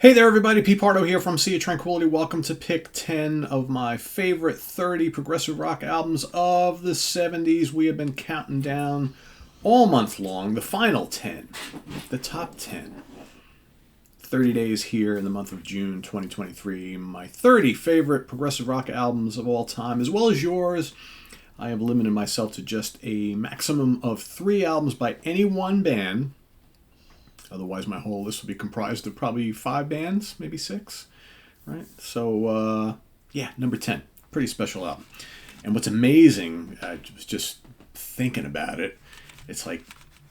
Hey there, everybody. Pete Pardo here from Sea of Tranquility. Welcome to pick 10 of my favorite 30 progressive rock albums of the 70s. We have been counting down all month long, the final 10, the top 10. 30 days here in the month of June 2023. My 30 favorite progressive rock albums of all time, as well as yours. I have limited myself to just a maximum of 3 albums by any one band. Otherwise, my whole list would be comprised of probably 5 bands, maybe 6, right? So, number 10. Pretty special album. And what's amazing, I was just thinking about it, it's like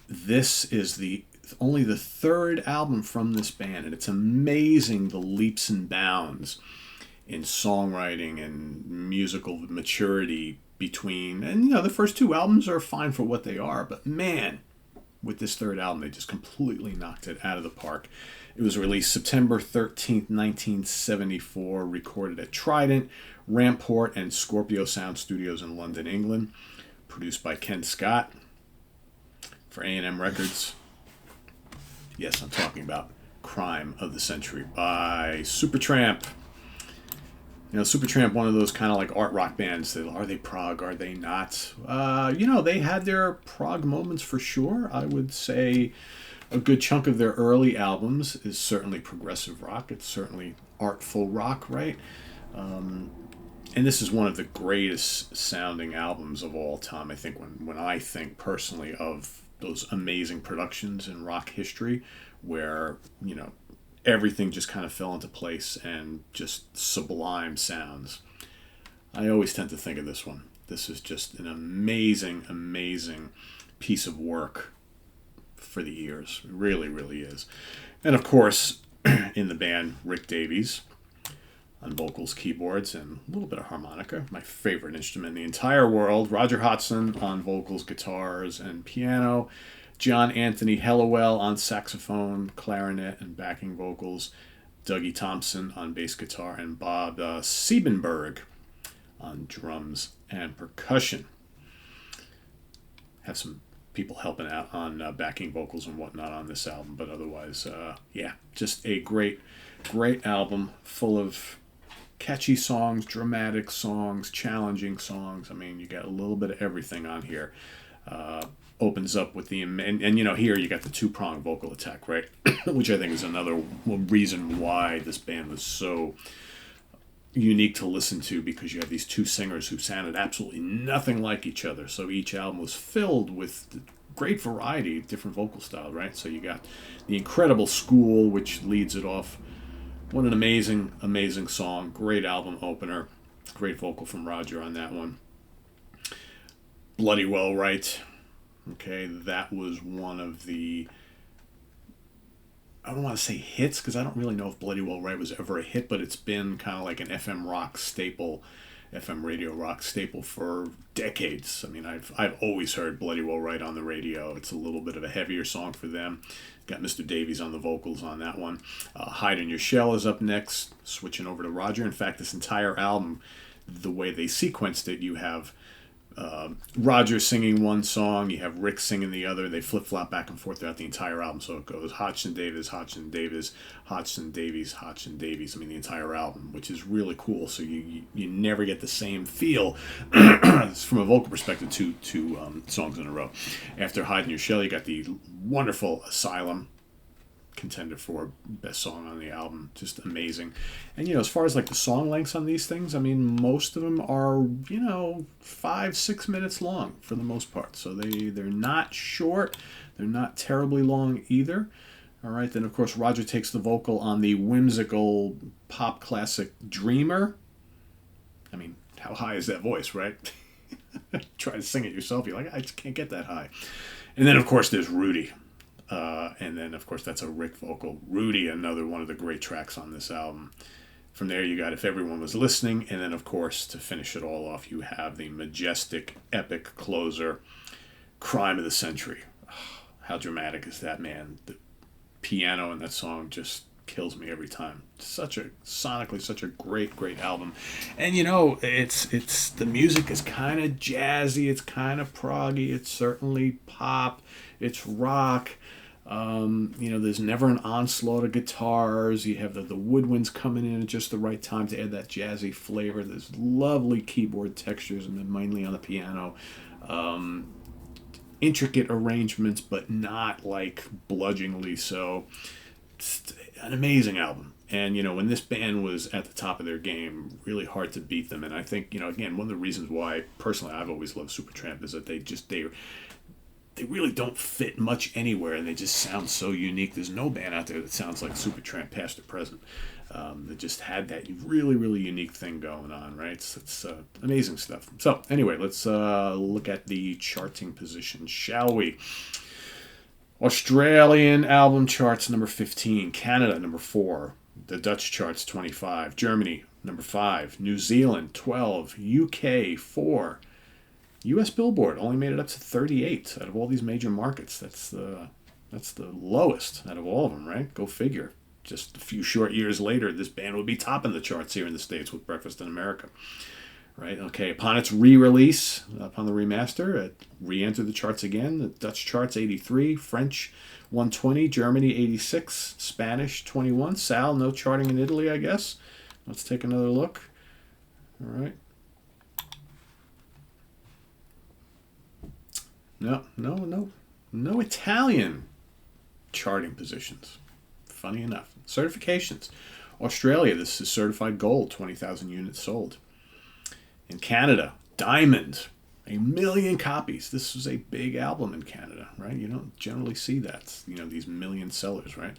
this is only the 3rd album from this band, and it's amazing the leaps and bounds in songwriting and musical maturity between, and the first 2 albums are fine for what they are, but man, with this 3rd album, they just completely knocked it out of the park. It was released September 13th, 1974, recorded at Trident, Ramport, and Scorpio Sound Studios in London, England. Produced by Ken Scott for A&M Records. Yes, I'm talking about Crime of the Century by Supertramp. Supertramp, one of those kind of like art rock bands that are they prog, are they not? They had their prog moments for sure. I would say a good chunk of their early albums is certainly progressive rock. It's certainly artful rock, right? And this is one of the greatest sounding albums of all time. I think when I think personally of those amazing productions in rock history where, everything just kind of fell into place and just sublime sounds. I always tend to think of this one. This is just an amazing, amazing piece of work for the ears. It really, really is. And of course, in the band, Rick Davies on vocals, keyboards, and a little bit of harmonica, my favorite instrument in the entire world. Roger Hodgson on vocals, guitars, and piano. John Anthony Hellawell on saxophone, clarinet, and backing vocals. Dougie Thompson on bass guitar, and Bob Siebenberg on drums and percussion. Have some people helping out on backing vocals and whatnot on this album, but otherwise, just a great, great album full of catchy songs, dramatic songs, challenging songs. I mean, you got a little bit of everything on here. Opens up with here you got the 2-prong vocal attack, right? Which I think is another reason why this band was so unique to listen to, because you have these 2 singers who sounded absolutely nothing like each other. So each album was filled with great variety of different vocal styles, right? So you got the Incredible School, which leads it off. What an amazing, amazing song. Great album opener. Great vocal from Roger on that one. Bloody Well Right. Okay, that was one of the, I don't want to say hits, because I don't really know if Bloody Well Right was ever a hit, but it's been kind of like an FM rock staple, FM radio rock staple for decades. I mean, I've always heard Bloody Well Right on the radio. It's a little bit of a heavier song for them. Got Mr. Davies on the vocals on that one. Hide in Your Shell is up next, switching over to Roger. In fact, this entire album, the way they sequenced it, you have Roger singing one song, you have Rick singing the other. They flip-flop back and forth throughout the entire album. So it goes Hodgson Davies, Hodgson Davies, Hodgson Davies, Hodgson Davies. I mean, the entire album, which is really cool. So you never get the same feel from a vocal perspective, two songs in a row. After Hide in Your Shell, you got the wonderful Asylum, contender for best song on the album. Just amazing. And as far as like the song lengths on these things, I mean, most of them are 5-6 minutes long for the most part, so they're not short, they're not terribly long either. All right, then of course Roger takes the vocal on the whimsical pop classic Dreamer. I mean, how high is that voice, right? Try to sing it yourself, you're like, I just can't get that high. And then of course there's Rudy. And then, of course, that's a Rick vocal. Rudy, another one of the great tracks on this album. From there, you got If Everyone Was Listening. And then, of course, to finish it all off, you have the majestic, epic closer, Crime of the Century. Oh, how dramatic is that, man? The piano in that song just kills me every time. Sonically, such a great, great album. And, it's the music is kind of jazzy. It's kind of proggy. It's certainly pop. It's rock. There's never an onslaught of guitars. You have the woodwinds coming in at just the right time to add that jazzy flavor. There's lovely keyboard textures, and then mainly on the piano. Intricate arrangements, but not like bludgeoningly so. It's an amazing album. And, when this band was at the top of their game, really hard to beat them. And I think, again, one of the reasons why, personally, I've always loved Supertramp is that they really don't fit much anywhere, and they just sound so unique. There's no band out there that sounds like Supertramp past or present. That just had that really, really unique thing going on, right? It's amazing stuff. So anyway, let's look at the charting position, shall we? Australian album charts, number 15. Canada, number 4. The Dutch charts, 25. Germany, number 5. New Zealand, 12. UK, 4. U.S. Billboard only made it up to 38 out of all these major markets. That's the lowest out of all of them, right? Go figure. Just a few short years later, this band would be topping the charts here in the States with Breakfast in America. Right? Okay, upon its re-release, upon the remaster, it re-entered the charts again. The Dutch charts, 83. French, 120. Germany, 86. Spanish, 21. Sal, no charting in Italy, I guess. Let's take another look. All right. No Italian charting positions. Funny enough. Certifications. Australia, this is certified gold, 20,000 units sold. In Canada, diamond, 1 million copies. This was a big album in Canada, right? You don't generally see that, these million sellers, right?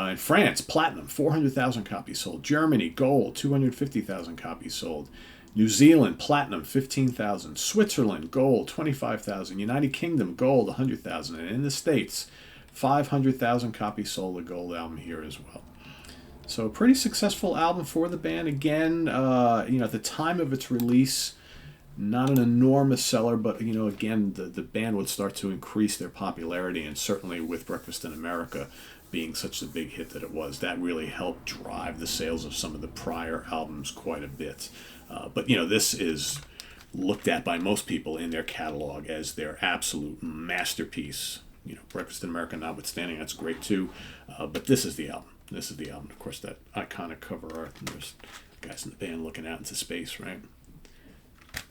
In France, platinum, 400,000 copies sold. Germany, gold, 250,000 copies sold. New Zealand, platinum, 15,000. Switzerland, gold, 25,000. United Kingdom, gold, 100,000. And in the States, 500,000 copies sold, a gold album here as well. So a pretty successful album for the band. Again, at the time of its release, not an enormous seller, but, again, the band would start to increase their popularity, and certainly with Breakfast in America being such a big hit that it was, that really helped drive the sales of some of the prior albums quite a bit. But this is looked at by most people in their catalog as their absolute masterpiece. Breakfast in America notwithstanding, that's great too. But this is the album. This is the album. Of course, that iconic cover art. And there's guys in the band looking out into space, right?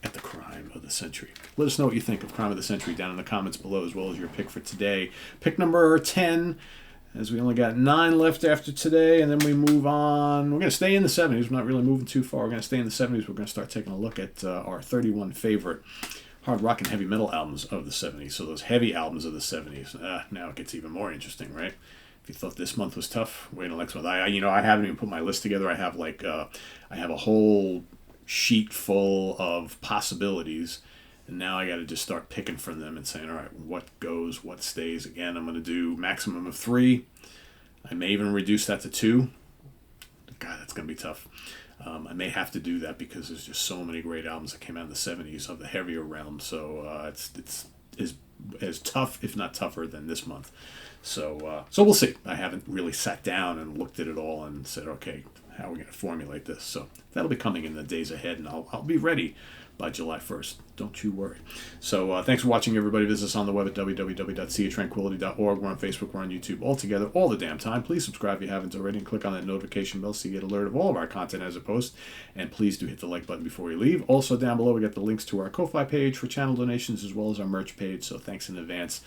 At the crime of the century. Let us know what you think of Crime of the Century down in the comments below, as well as your pick for today. Pick number 10. As we only got 9 left after today, and then we move on. We're going to stay in the 70s. We're not really moving too far. We're going to stay in the 70s. We're going to start taking a look at our 31 favorite hard rock and heavy metal albums of the 70s. So those heavy albums of the 70s. Now it gets even more interesting, right? If you thought this month was tough, wait until next month. I haven't even put my list together. I have a whole sheet full of possibilities. And now I got to just start picking from them and saying, all right, what goes, what stays. Again, I'm going to do maximum of 3. I may even reduce that to 2. God, that's going to be tough. I may have to do that because there's just so many great albums that came out in the 70s of the heavier realm. So it's as tough, if not tougher, than this month. So we'll see. I haven't really sat down and looked at it all and said, okay, how are we going to formulate this? So that'll be coming in the days ahead, and I'll be ready by July 1st. Don't you worry. So thanks for watching, everybody. Visit us on the web at www.seatranquility.org. We're on Facebook. We're on YouTube. All together, all the damn time. Please subscribe if you haven't already, and click on that notification bell so you get alert of all of our content as it posts. And please do hit the like button before you leave. Also, down below, we got the links to our Ko-Fi page for channel donations, as well as our merch page. So thanks in advance,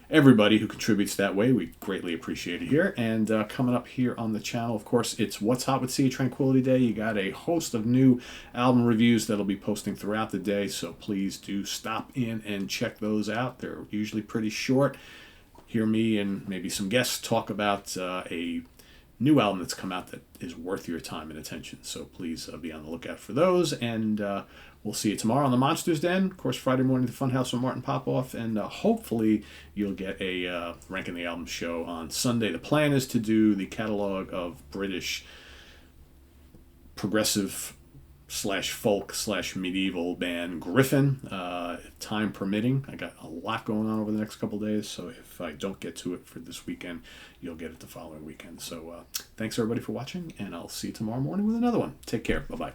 everybody who contributes that way. We greatly appreciate it here. And coming up here on the channel, of course, it's What's Hot with Sea of Tranquility Day. You got a host of new album reviews that'll be posting throughout the day, so please do stop in and check those out. They're usually pretty short. Hear me and maybe some guests talk about a new album that's come out that is worth your time and attention. So please be on the lookout for those, and we'll see you tomorrow on the Monsters Den. Of course, Friday morning, the Funhouse with Martin Popoff, and hopefully you'll get a Ranking the Album show on Sunday. The plan is to do the catalog of British progressive / folk / medieval band Griffin, time permitting. I got a lot going on over the next couple days, so if I don't get to it for this weekend, you'll get it the following weekend. So thanks everybody for watching, and I'll see you tomorrow morning with another one. Take care. Bye-bye.